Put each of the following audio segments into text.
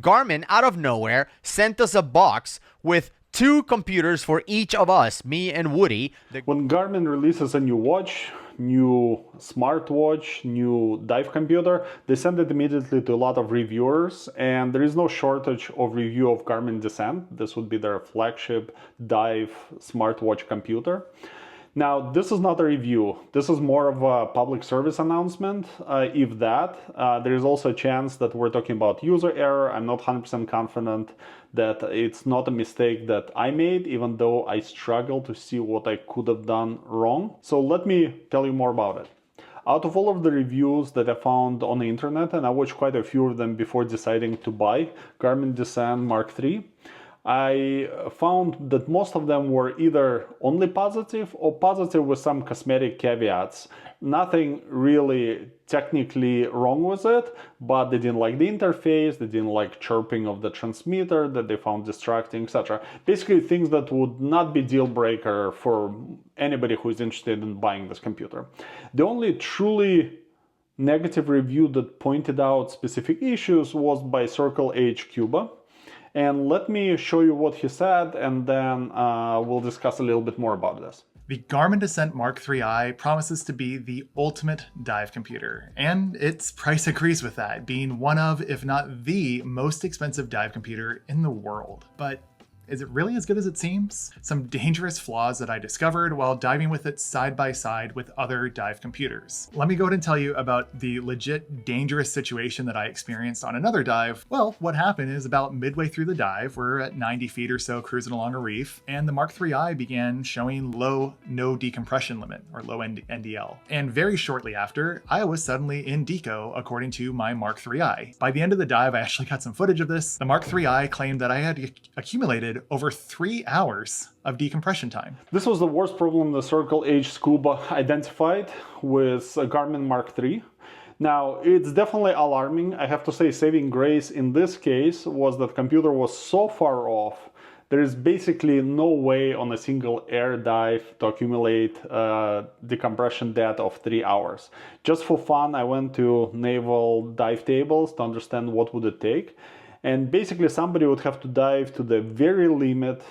Garmin, out of nowhere, sent us a box with two computers for each of us, me and Woody. When Garmin releases a new watch, new smartwatch, new dive computer, they send it immediately to a lot of reviewers, and there is no shortage of review of Garmin Descent. This would be their flagship dive smartwatch computer. Now, this is not a review. This is more of a public service announcement. If that, there is also a chance that we're talking about user error. I'm not 100% confident that it's not a mistake that I made, even though I struggle to see what I could have done wrong. So let me tell you more about it. Out of all of the reviews that I found on the internet, and I watched quite a few of them before deciding to buy Garmin Descent MK3i, I found that most of them were either only positive or positive with some cosmetic caveats. Nothing really technically wrong with it, but they didn't like the interface, they didn't like chirping of the transmitter that they found distracting, etc. Basically things that would not be deal breaker for anybody who is interested in buying this computer. The only truly negative review that pointed out specific issues was by Circle H Scuba. And let me show you what he said, and then we'll discuss a little bit more about this. The Garmin Descent MK3i promises to be the ultimate dive computer, and its price agrees with that, being one of, if not the most expensive dive computer in the world. But is it really as good as it seems? Some dangerous flaws that I discovered while diving with it side by side with other dive computers. Let me go ahead and tell you about the legit dangerous situation that I experienced on another dive. Well, what happened is about midway through the dive, we're at 90 feet or so cruising along a reef, and the MK3i began showing low no decompression limit, or low NDL. And very shortly after, I was suddenly in deco according to my MK3i. By the end of the dive, I actually got some footage of this. The MK3i claimed that I had accumulated over 3 hours of decompression time. This was the worst problem the Circle H Scuba identified with Garmin MK3i. Now, it's definitely alarming. I have to say, saving grace in this case was that the computer was so far off. There is basically no way on a single air dive to accumulate decompression data of 3 hours. Just for fun, I went to naval dive tables to understand what would it take. And basically somebody would have to dive to the very limit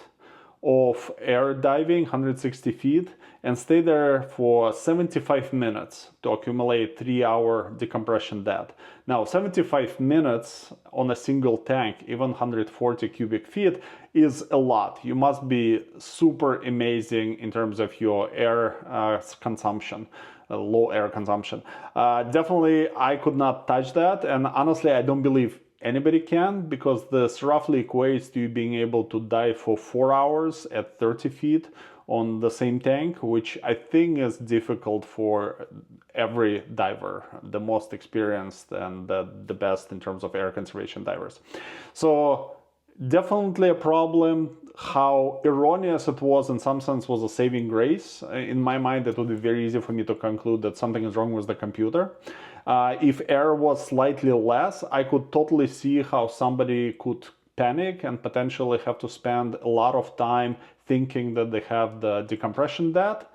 of air diving, 160 feet, and stay there for 75 minutes to accumulate 3-hour decompression data. Now, 75 minutes on a single tank, even 140 cubic feet, is a lot. You must be super amazing in terms of your air consumption. Low air consumption. Definitely, I could not touch that, and honestly, I don't believe anybody can, because this roughly equates to you being able to dive for 4 hours at 30 feet on the same tank, which I think is difficult for every diver, the most experienced and the best in terms of air conservation divers. So definitely a problem. How erroneous it was in some sense was a saving grace. In my mind, it would be very easy for me to conclude that something is wrong with the computer. If air was slightly less, I could totally see how somebody could panic and potentially have to spend a lot of time thinking that they have the decompression data,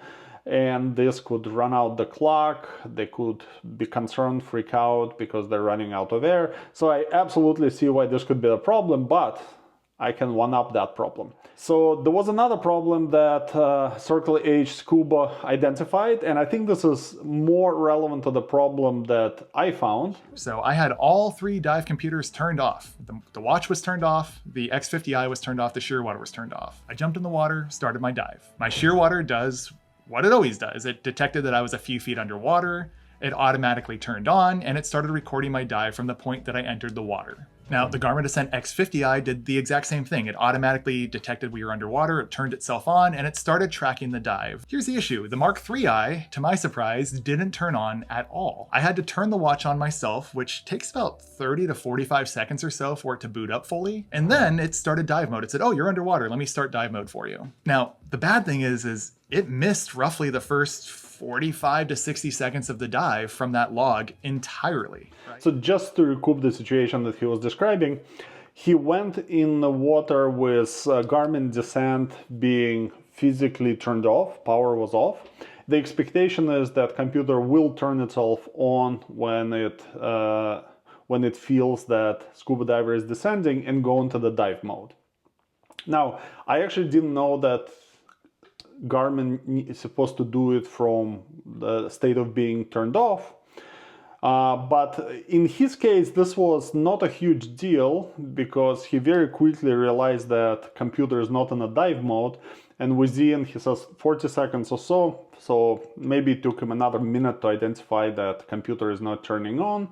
and this could run out the clock. They could be concerned, freak out because they're running out of air. So I absolutely see why this could be a problem, but I can one-up that problem. So there was another problem that Circle H Scuba identified, and I think this is more relevant to the problem that I found. So I had all 3 dive computers turned off. The watch was turned off, the X50i was turned off, the Shearwater was turned off. I jumped in the water, started my dive. My Shearwater does what it always does. It detected that I was a few feet underwater, it automatically turned on, and it started recording my dive from the point that I entered the water. Now, the Garmin Descent X50i did the exact same thing. It automatically detected we were underwater, it turned itself on, and it started tracking the dive. Here's the issue. The MK3i, to my surprise, didn't turn on at all. I had to turn the watch on myself, which takes about 30 to 45 seconds or so for it to boot up fully. And then it started dive mode. It said, oh, you're underwater. Let me start dive mode for you. Now, the bad thing is it missed roughly the first 45 to 60 seconds of the dive from that log entirely. So just to recoup the situation that he was describing, he went in the water with Garmin Descent being physically turned off, power was off. The expectation is that computer will turn itself on when it when it feels that scuba diver is descending and go into the dive mode. Now, I actually didn't know that Garmin is supposed to do it from the state of being turned off. But in his case, this was not a huge deal because he very quickly realized that computer is not in a dive mode, and within, he says, 40 seconds or so maybe it took him another minute to identify that computer is not turning on.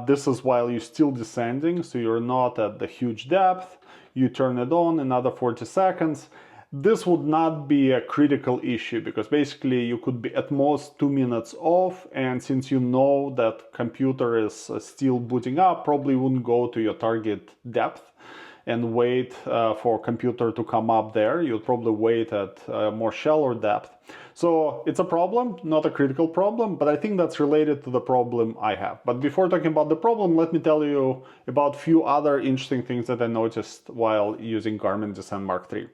This is while you're still descending, so you're not at the huge depth. You turn it on, another 40 seconds. This would not be a critical issue because basically you could be at most 2 minutes off, and since you know that computer is still booting up, probably wouldn't go to your target depth and wait for computer to come up there. You'd probably wait at more shallow depth. So it's a problem, not a critical problem, but I think that's related to the problem I have. But before talking about the problem, let me tell you about a few other interesting things that I noticed while using Garmin Descent MK3i.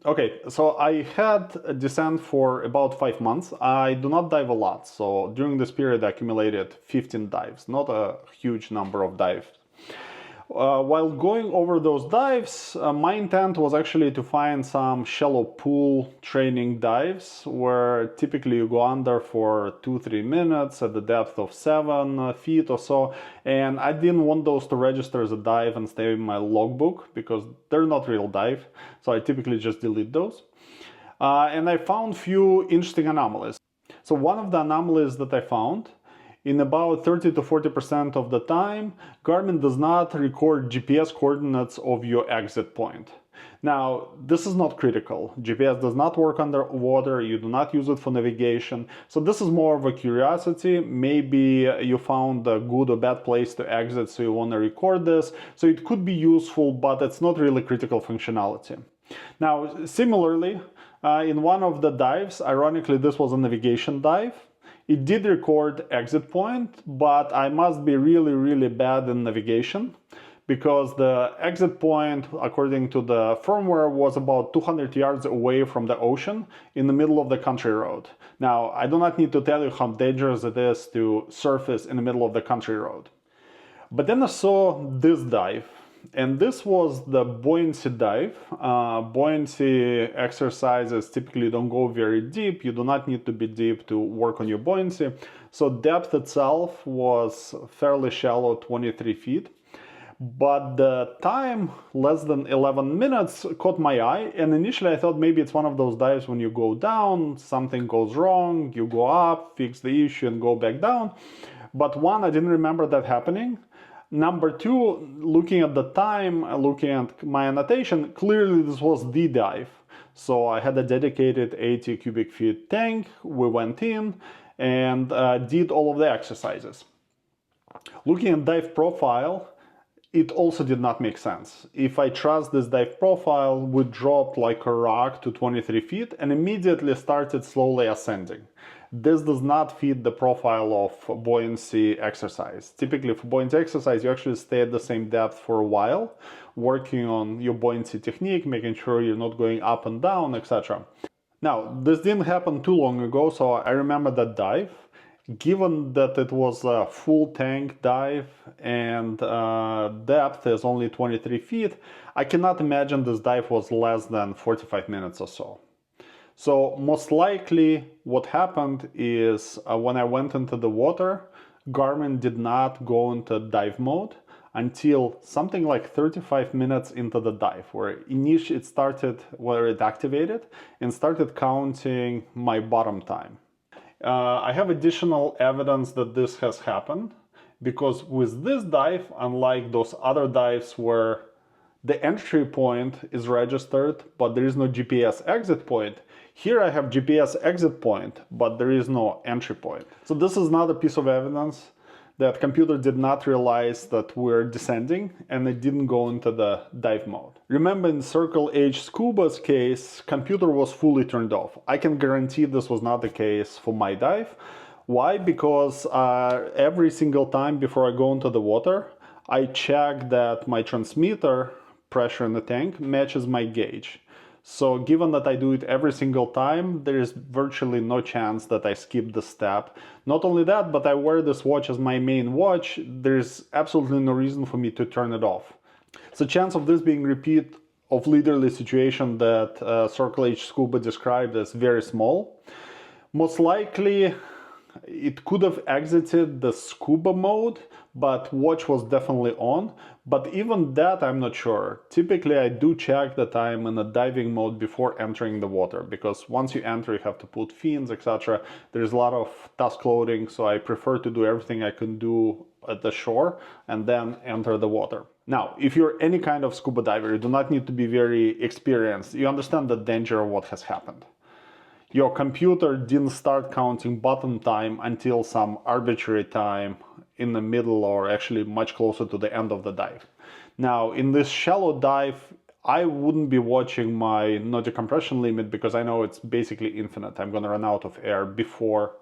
Okay, so I had a Descent for about 5 months. I do not dive a lot, so during this period I accumulated 15 dives, not a huge number of dives. While going over those dives, my intent was actually to find some shallow pool training dives where typically you go under for 2-3 minutes at the depth of 7 feet or so, and I didn't want those to register as a dive and stay in my logbook because they're not real dive, so I typically just delete those. And I found few interesting anomalies. So one of the anomalies that I found, in about 30 to 40% of the time, Garmin does not record GPS coordinates of your exit point. Now, this is not critical. GPS does not work underwater, you do not use it for navigation, so this is more of a curiosity. Maybe you found a good or bad place to exit, so you want to record this. So it could be useful, but it's not really critical functionality. Now, similarly, in one of the dives, ironically, this was a navigation dive. It did record exit point, but I must be really, really bad in navigation because the exit point, according to the firmware, was about 200 yards away from the ocean in the middle of the country road. Now, I do not need to tell you how dangerous it is to surface in the middle of the country road. But then I saw this dive, and this was the buoyancy dive. Buoyancy exercises typically don't go very deep. You do not need to be deep to work on your buoyancy. So depth itself was fairly shallow, 23 feet. But the time, less than 11 minutes, caught my eye. And initially I thought maybe it's one of those dives when you go down, something goes wrong, you go up, fix the issue and go back down. But one, I didn't remember that happening. Number two, looking at the time, looking at my annotation, clearly this was the dive. So I had a dedicated 80 cubic feet tank, we went in and did all of the exercises. Looking at dive profile, it also did not make sense. If I trust this dive profile, we dropped like a rock to 23 feet and immediately started slowly ascending. This does not fit the profile of buoyancy exercise. Typically for buoyancy exercise, you actually stay at the same depth for a while, working on your buoyancy technique, making sure you're not going up and down, etc. Now, this didn't happen too long ago, so I remember that dive. Given that it was a full tank dive and depth is only 23 feet, I cannot imagine this dive was less than 45 minutes or so. So most likely what happened is when I went into the water, Garmin did not go into dive mode until something like 35 minutes into the dive, where it activated and started counting my bottom time. I have additional evidence that this has happened because with this dive, unlike those other dives where the entry point is registered, but there is no GPS exit point, here I have GPS exit point, but there is no entry point. So this is another piece of evidence that computer did not realize that we're descending and it didn't go into the dive mode. Remember in Circle H Scuba's case, computer was fully turned off. I can guarantee this was not the case for my dive. Why? Because every single time before I go into the water, I check that my transmitter pressure in the tank matches my gauge. So given that I do it every single time, there is virtually no chance that I skip the step. Not only that, but I wear this watch as my main watch. There's absolutely no reason for me to turn it off. So chance of this being repeat of literally situation that Circle H Scuba described is very small. Most likely it could have exited the scuba mode, but watch was definitely on. But even that, I'm not sure. Typically, I do check that I'm in a diving mode before entering the water, because once you enter, you have to put fins, etc. There's a lot of task loading, so I prefer to do everything I can do at the shore and then enter the water. Now, if you're any kind of scuba diver, you do not need to be very experienced. You understand the danger of what has happened. Your computer didn't start counting bottom time until some arbitrary time in the middle, or actually much closer to the end of the dive. Now, in this shallow dive, I wouldn't be watching my no decompression limit because I know it's basically infinite. I'm gonna run out of air before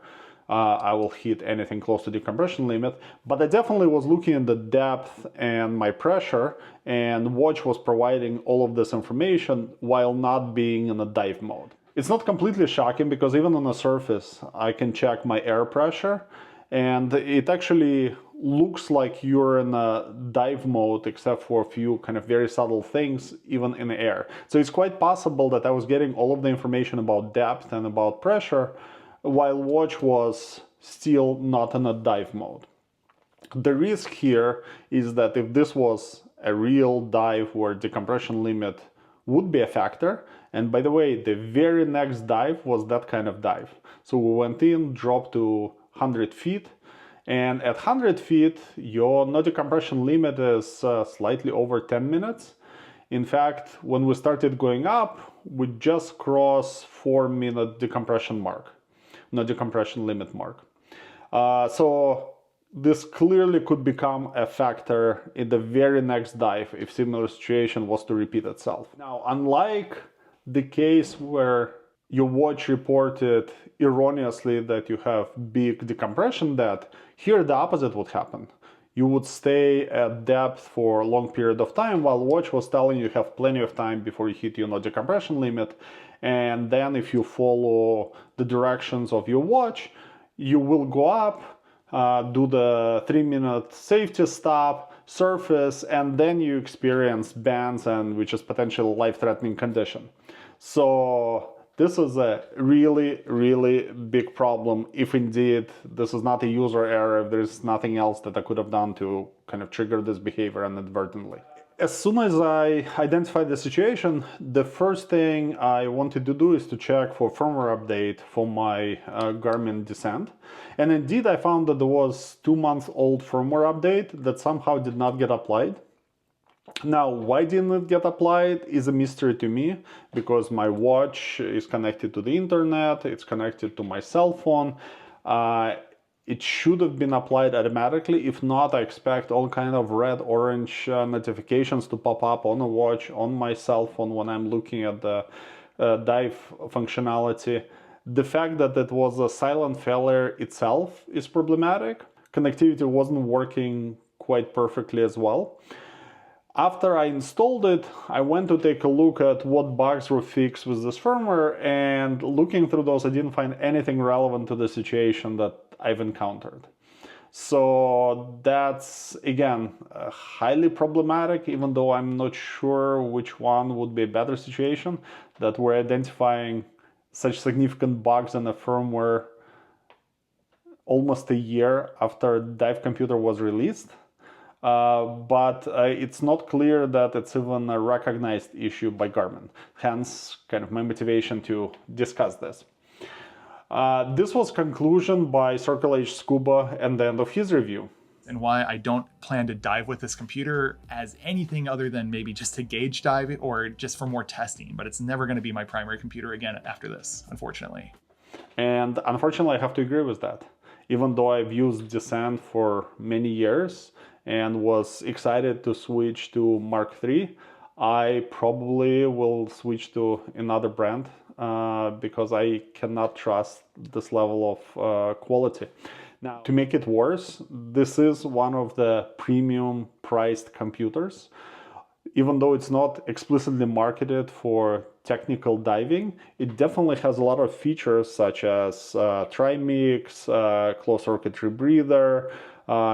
I will hit anything close to decompression limit. But I definitely was looking at the depth and my pressure, and watch was providing all of this information while not being in a dive mode. It's not completely shocking because even on the surface, I can check my air pressure, and it actually looks like you're in a dive mode, except for a few kind of very subtle things, even in the air. So it's quite possible that I was getting all of the information about depth and about pressure, while watch was still not in a dive mode. The risk here is that if this was a real dive where decompression limit would be a factor, and by the way, the very next dive was that kind of dive. So we went in, dropped to 100 feet, and at 100 feet, your no decompression limit is slightly over 10 minutes. In fact, when we started going up, we just crossed 4-minute decompression mark, no decompression limit mark. So this clearly could become a factor in the very next dive if similar situation was to repeat itself. Now, unlike the case where your watch reported erroneously that you have big decompression depth, here the opposite would happen. You would stay at depth for a long period of time while watch was telling you have plenty of time before you hit your no decompression limit. And then if you follow the directions of your watch, you will go up, do the 3-minute safety stop, surface, and then you experience bands, and which is potential life-threatening condition. So this is a really, really big problem if indeed this is not a user error, if there's nothing else that I could have done to kind of trigger this behavior inadvertently. As soon as I identified the situation, the first thing I wanted to do is to check for firmware update for my Garmin Descent. And indeed, I found that there was 2-month-old firmware update that somehow did not get applied. Now, why didn't it get applied is a mystery to me, because my watch is connected to the internet, it's connected to my cell phone. It should have been applied automatically. If not, I expect all kind of red, orange notifications to pop up on a watch, on my cell phone when I'm looking at the dive functionality. The fact that it was a silent failure itself is problematic. Connectivity wasn't working quite perfectly as well. After I installed it, I went to take a look at what bugs were fixed with this firmware, and looking through those, I didn't find anything relevant to the situation that I've encountered. So that's, again, highly problematic, even though I'm not sure which one would be a better situation, that we're identifying such significant bugs in the firmware almost a year after Dive Computer was released. But it's not clear that it's even a recognized issue by Garmin. Hence, kind of my motivation to discuss this. This was conclusion by Circle H Scuba and the end of his review. And why I don't plan to dive with this computer as anything other than maybe just to gauge dive it or just for more testing, but it's never going to be my primary computer again after this, unfortunately. And unfortunately, I have to agree with that. Even though I've used Descent for many years and was excited to switch to Mark III, I probably will switch to another brand because I cannot trust this level of quality. Now, to make it worse, this is one of the premium priced computers. even though it's not explicitly marketed for technical diving, it definitely has a lot of features such as trimix, closed circuit rebreather,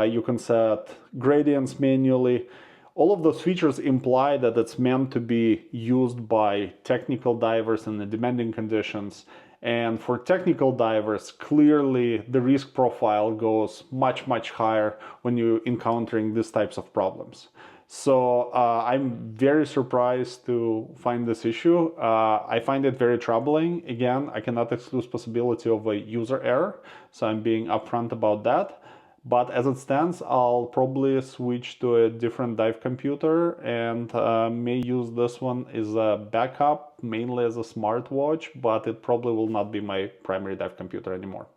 you can set gradients manually. All of those features imply that it's meant to be used by technical divers in the demanding conditions. And for technical divers, clearly the risk profile goes much, much higher when you're encountering these types of problems. So I'm very surprised to find this issue. I find it very troubling. Again, I cannot exclude possibility of a user error, so I'm being upfront about that. But as it stands, I'll probably switch to a different dive computer and may use this one as a backup, mainly as a smartwatch, but it probably will not be my primary dive computer anymore.